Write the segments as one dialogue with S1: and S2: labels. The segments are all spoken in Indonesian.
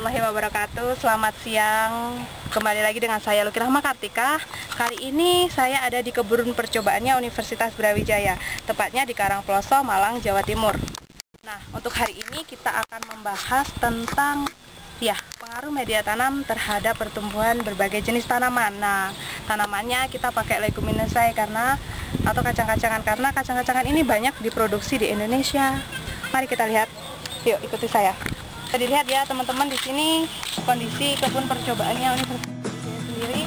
S1: warahmatullahi wabarakatuh. Selamat siang. Kembali lagi dengan saya Luki Rahma Kartika. Kali ini saya ada di kebun percobaannya Universitas Brawijaya, tepatnya di Karangploso, Malang, Jawa Timur. Nah, untuk hari ini kita akan membahas tentang pengaruh media tanam terhadap pertumbuhan berbagai jenis tanaman. Nah, tanamannya kita pakai leguminosai atau kacang-kacangan, karena kacang-kacangan ini banyak diproduksi di Indonesia. Mari kita lihat. Yuk, ikuti saya. Bisa dilihat ya teman-teman, di sini kondisi kebun percobaannya Universitas sendiri.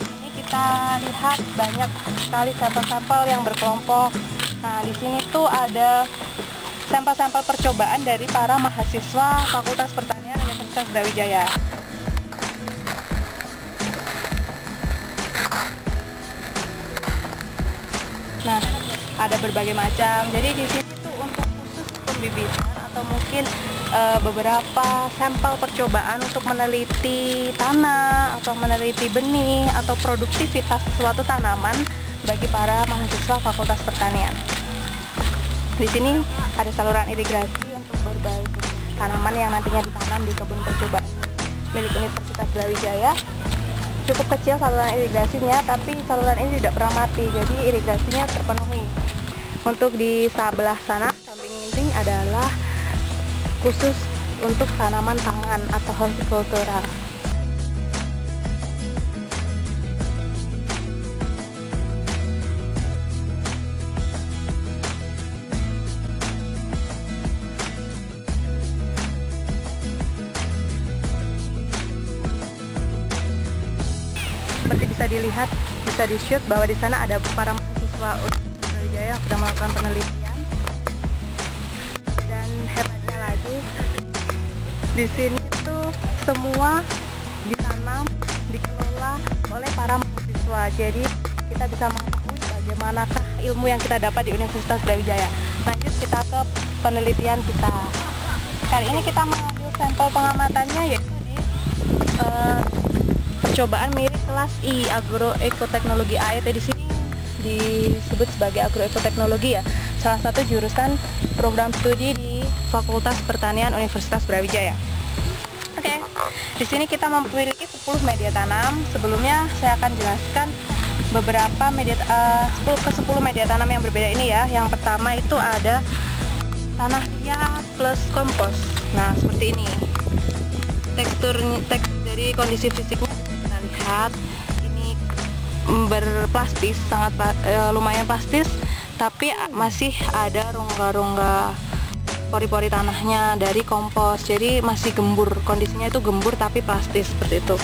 S1: Ini kita lihat banyak sekali sampel-sampel yang berkelompok. Nah, di sini tuh ada sampel-sampel percobaan dari para mahasiswa Fakultas Pertanian Universitas Brawijaya. Nah, ada berbagai macam. Jadi di sini tuh untuk khusus pembibitan atau mungkin beberapa sampel percobaan untuk meneliti tanah atau meneliti benih atau produktivitas suatu tanaman bagi para mahasiswa Fakultas Pertanian. Di sini ada saluran irigasi untuk berbagai tanaman yang nantinya ditanam di kebun percobaan milik Universitas Brawijaya. Cukup kecil saluran irigasinya, tapi saluran ini tidak pernah mati, jadi irigasinya terpenuhi. Untuk di sebelah sana, samping ini adalah khusus untuk tanaman pangan atau hortikultural. Seperti bisa dilihat, bisa di-shoot bahwa di sana ada para mahasiswa Universitas Brawijaya yang sedang melakukan penelitian. Dan hebatnya lagi, di sini tuh semua ditanam, dikelola oleh para mahasiswa. Jadi kita bisa mengetahui bagaimanakah ilmu yang kita dapat di Universitas Brawijaya. Lanjut kita ke penelitian kita. Kali ini kita mengambil sampel pengamatannya yaitu di percobaan mirip kelas I, agroekoteknologi AET. Di sini disebut sebagai agroekoteknologi ya, salah satu jurusan program studi di Fakultas Pertanian Universitas Brawijaya. Oke, di sini kita memiliki 10 media tanam. Sebelumnya saya akan jelaskan beberapa media 10 media tanam yang berbeda ini ya. Yang pertama itu ada tanah liat plus kompos. Nah, seperti ini. Tekstur dari kondisi fisiknya kita lihat ini berplastis, sangat lumayan plastis, tapi masih ada rongga-rongga pori-pori tanahnya dari kompos, jadi masih gembur, kondisinya itu gembur tapi plastis seperti itu.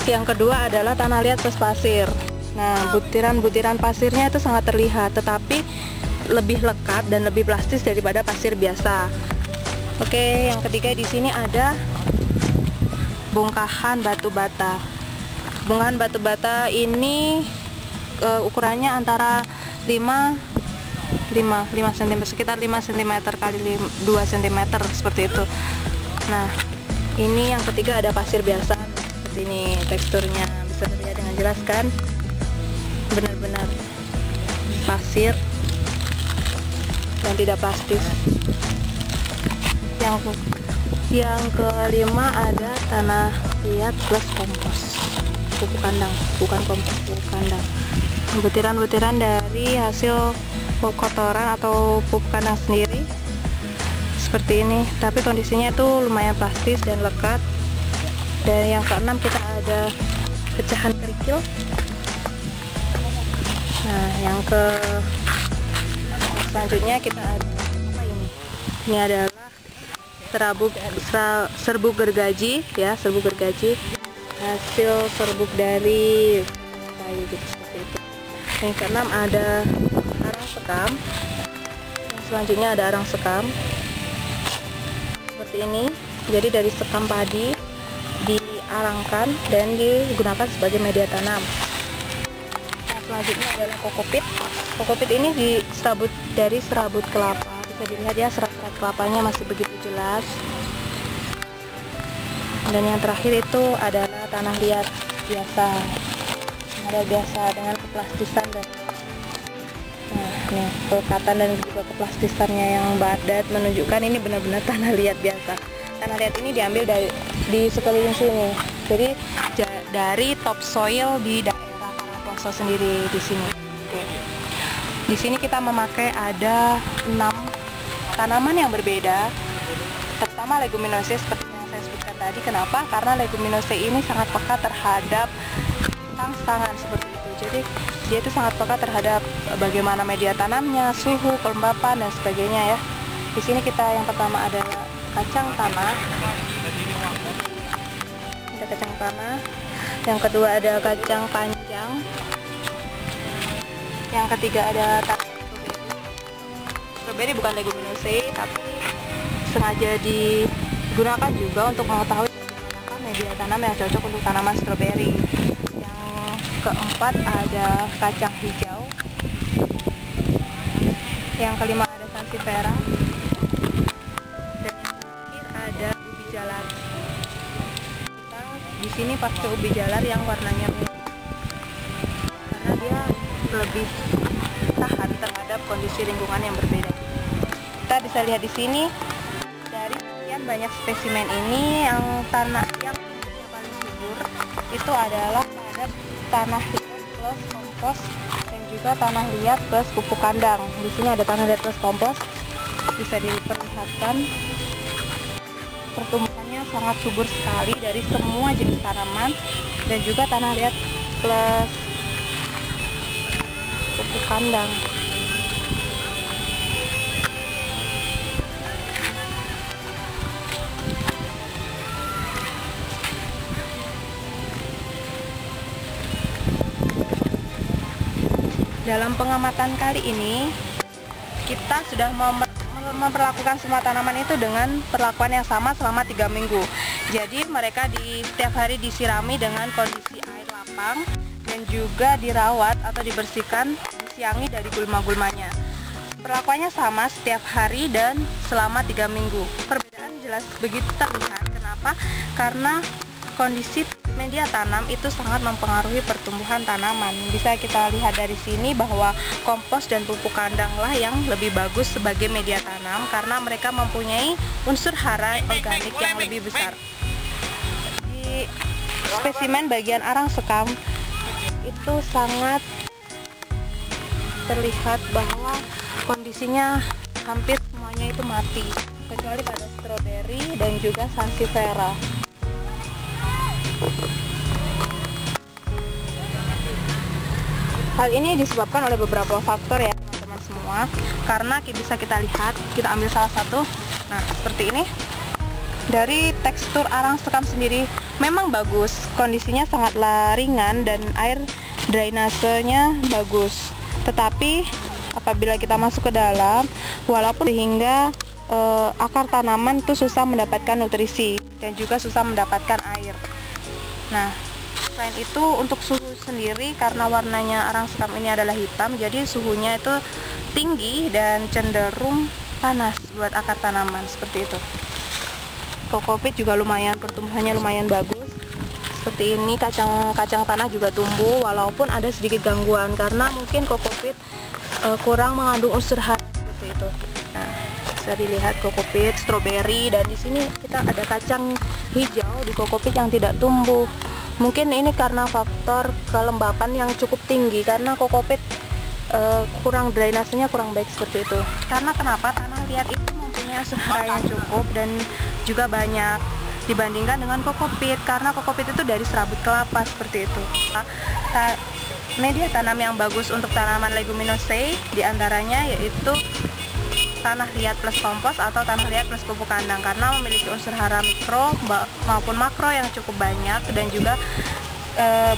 S1: Yang kedua adalah tanah liat plus pasir. Nah, butiran-butiran pasirnya itu sangat terlihat, tetapi lebih lekat dan lebih plastis daripada pasir biasa. Oke, yang ketiga di sini ada bongkahan batu bata. Bongkahan batu bata ini ukurannya antara 5 cm, sekitar 5 cm kali 2 cm seperti itu. Nah, ini yang ketiga ada pasir biasa seperti ini, teksturnya bisa terlihat dengan jelas kan, benar-benar pasir dan tidak plastis. Yang kelima ada tanah liat plus kompos, pupuk kandang, bukan kompos, pupuk kandang. Butiran-butiran dari hasil kotoran atau pupuk kandang sendiri seperti ini, tapi kondisinya itu lumayan plastis dan lekat. Dan yang keenam kita ada pecahan kerikil. Nah, yang selanjutnya kita ada apa ini? Ini adalah serbuk gergaji ya, serbuk gergaji, hasil serbuk dari kayu gitu, seperti itu. Yang keenam ada arang sekam. Yang selanjutnya ada arang sekam seperti ini, jadi dari sekam padi diarangkan dan digunakan sebagai media tanam. Yang selanjutnya adalah kokopit. Kokopit ini diserabut dari serabut kelapa, bisa dilihat ya, serat-serat kelapanya masih begitu jelas. Dan yang terakhir itu adalah tanah liat biasa, dengan keplastisan dan kelekatan dan juga keplastisannya yang padat, menunjukkan ini benar-benar tanah liat biasa. tanah liat ini diambil di sekeliling sini. Jadi dari topsoil di daerah Karangploso sendiri di sini. Oke. Di sini kita memakai ada 6 tanaman yang berbeda. Pertama leguminosae seperti yang saya sebutkan tadi. Kenapa? Karena leguminosae ini sangat peka terhadap tangsangan seperti itu. Jadi dia itu sangat peka terhadap bagaimana media tanamnya, suhu, kelembapan dan sebagainya ya. Di sini kita yang pertama ada kacang tanah. Ada kacang tanah. Yang kedua ada kacang panjang. Yang ketiga ada strawberry bukan leguminosae, tapi sengaja digunakan juga untuk mengetahui bagaimana media tanam yang cocok untuk tanaman strawberry. Yang keempat ada kacang hijau. Yang kelima ada sansevieria. Dan yang terakhir ada ubi jalar. Kita di sini pakai ubi jalar yang warnanya merah karena dia lebih tahan terhadap kondisi lingkungan yang berbeda. Kita bisa lihat di sini dari sekian banyak spesimen ini yang tanah yang paling subur itu adalah pada tanah liat plus kompos dan juga tanah liat plus pupuk kandang. Di sini ada tanah liat plus kompos, bisa diperlihatkan pertumbuhannya sangat subur sekali dari semua jenis tanaman, dan juga tanah liat plus pupuk kandang. Dalam pengamatan kali ini kita sudah memperlakukan semua tanaman itu dengan perlakuan yang sama selama 3 minggu. Jadi mereka setiap hari disirami dengan kondisi air lapang dan juga dirawat atau dibersihkan, disiangi dari gulma-gulmanya. Perlakuannya sama setiap hari dan selama 3 minggu. Perbedaan jelas begitu terlihat. Kenapa? Karena kondisi media tanam itu sangat mempengaruhi pertumbuhan tanaman. Bisa kita lihat dari sini bahwa kompos dan pupuk kandanglah yang lebih bagus sebagai media tanam karena mereka mempunyai unsur hara organik yang lebih besar. Di spesimen bagian arang sekam itu sangat terlihat bahwa kondisinya hampir semuanya itu mati, kecuali pada strawberry dan juga sansevieria. Hal ini disebabkan oleh beberapa faktor ya teman-teman semua. Karena bisa kita lihat, kita ambil salah satu. Nah, seperti ini. Dari tekstur arang sekam sendiri memang bagus, kondisinya sangatlah ringan dan air drainasenya bagus. Tetapi apabila kita masuk ke dalam, walaupun sehingga akar tanaman itu susah mendapatkan nutrisi dan juga susah mendapatkan air. Nah, selain itu untuk suhu sendiri, karena warnanya arang sekam ini adalah hitam, jadi suhunya itu tinggi dan cenderung panas buat akar tanaman seperti itu. Kokopit juga lumayan, pertumbuhannya lumayan bagus. Seperti ini kacang tanah juga tumbuh walaupun ada sedikit gangguan karena mungkin kokopit kurang mengandung unsur hara seperti itu. Nah, bisa dilihat kokopit, strawberry, dan di sini kita ada kacang hijau di kokopit yang tidak tumbuh. Mungkin ini karena faktor kelembapan yang cukup tinggi karena kokopit kurang drainasenya kurang baik seperti itu. Karena kenapa? Tanah liat itu mempunyai unsur hara yang cukup dan juga banyak dibandingkan dengan kokopit, karena kokopit itu dari serabut kelapa seperti itu. Media tanam yang bagus untuk tanaman leguminosae diantaranya yaitu tanah liat plus kompos atau tanah liat plus pupuk kandang karena memiliki unsur hara mikro maupun makro yang cukup banyak dan juga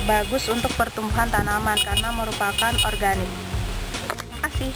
S1: bagus untuk pertumbuhan tanaman karena merupakan organik. Terima kasih.